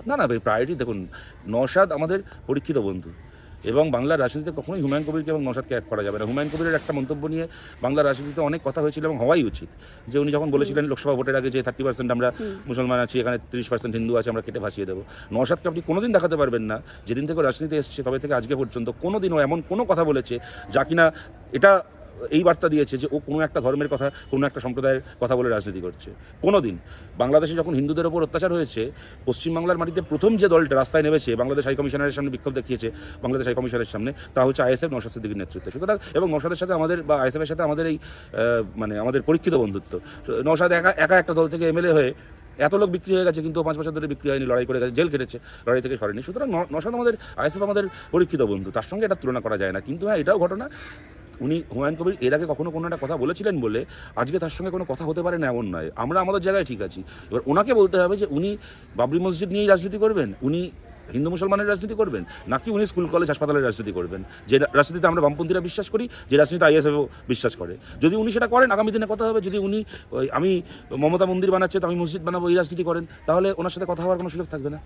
না না প্রায়োরিটি দেখুন, নওশাদ আমাদের পরীক্ষিত বন্ধু এবং বাংলার রাজনীতিতে কখনোই হুমায়ুন কবিরকে এবং নওশাদকে এক করা যাবে না। হুমায়ুন কবিরের একটা মন্তব্য নিয়ে বাংলার রাজনীতিতে অনেক কথা হয়েছিল এবং হওয়াই উচিত, যে উনি যখন বলেছিলেন লোকসভা ভোটের আগে যে 30% আমরা মুসলমান আছি, এখানে 30% হিন্দু আছে, আমরা কেটে ভাসিয়ে দেবো। নওশাদকে আপনি কোনোদিন দেখাতে পারবেন না যেদিন থেকে রাজনীতি এসছে তবে থেকে আজকে পর্যন্ত কোনোদিনও এমন কোনো কথা বলেছে যা কিনা এটা এই বার্তা দিয়েছে যে ও কোনো একটা ধর্মের কথা, কোনো একটা সম্প্রদায়ের কথা বলে রাজনীতি করছে। কোনো দিন বাংলাদেশে যখন হিন্দুদের ওপর অত্যাচার হয়েছে, পশ্চিমবাংলার মাটিতে প্রথম যে দলটা রাস্তায় নেমেছে, বাংলাদেশ হাই কমিশনারের সামনে বিক্ষোভ দেখিয়েছে, বাংলাদেশ হাই কমিশনের সামনে, তা হচ্ছে আইএসএফ, নওশাদ সিদ্দিকীর নেতৃত্বে। সুতরাং এবং নওশাদের সাথে আমাদের বা আইএসএফের সাথে আমাদের এই মানে আমাদের পরীক্ষিত বন্ধুত্ব। নওশাদ একা একটা দল থেকে এমএলএ হয়ে এত লোক বিক্রি হয়ে গেছে, কিন্তু 5 বছর ধরে বিক্রি হয়নি, লড়াই করে গেছে, জেল কেটেছে, লড়াই থেকে সরেনি। সুতরাং নওশাদ আমাদের, আইএসএফ আমাদের পরীক্ষিত বন্ধু, তার সঙ্গে এটা তুলনা করা যায় না। কিন্তু হ্যাঁ, এটাও ঘটনা, উনি হুমায়ুন কবির এর আগে কখনো কোনো একটা কথা বলেছিলেন বলে আজকে তার সঙ্গে কোনো কথা হতে পারে না এমন নয়। আমরা আমাদের জায়গায় ঠিক আছি। এবার ওনাকে বলতে হবে যে উনি বাবরি মসজিদ নিয়েই রাজনীতি করবেন, উনি হিন্দু মুসলমানের রাজনীতি করবেন, নাকি উনি স্কুল কলেজ হাসপাতালের রাজনীতি করবেন, যে রাজনীতিতে আমরা বামপন্থীরা বিশ্বাস করি, যে রাজনীতি আইএসএফও বিশ্বাস করে। যদি উনি সেটা করেন, আগামী দিনে কথা হবে। যদি উনি আমি মমতা মন্দির বানাচ্ছে তো আমি মসজিদ বানাবো এই রাজনীতি করেন, তাহলে ওনার সাথে কথা হওয়ার কোনো সুযোগ থাকবে না।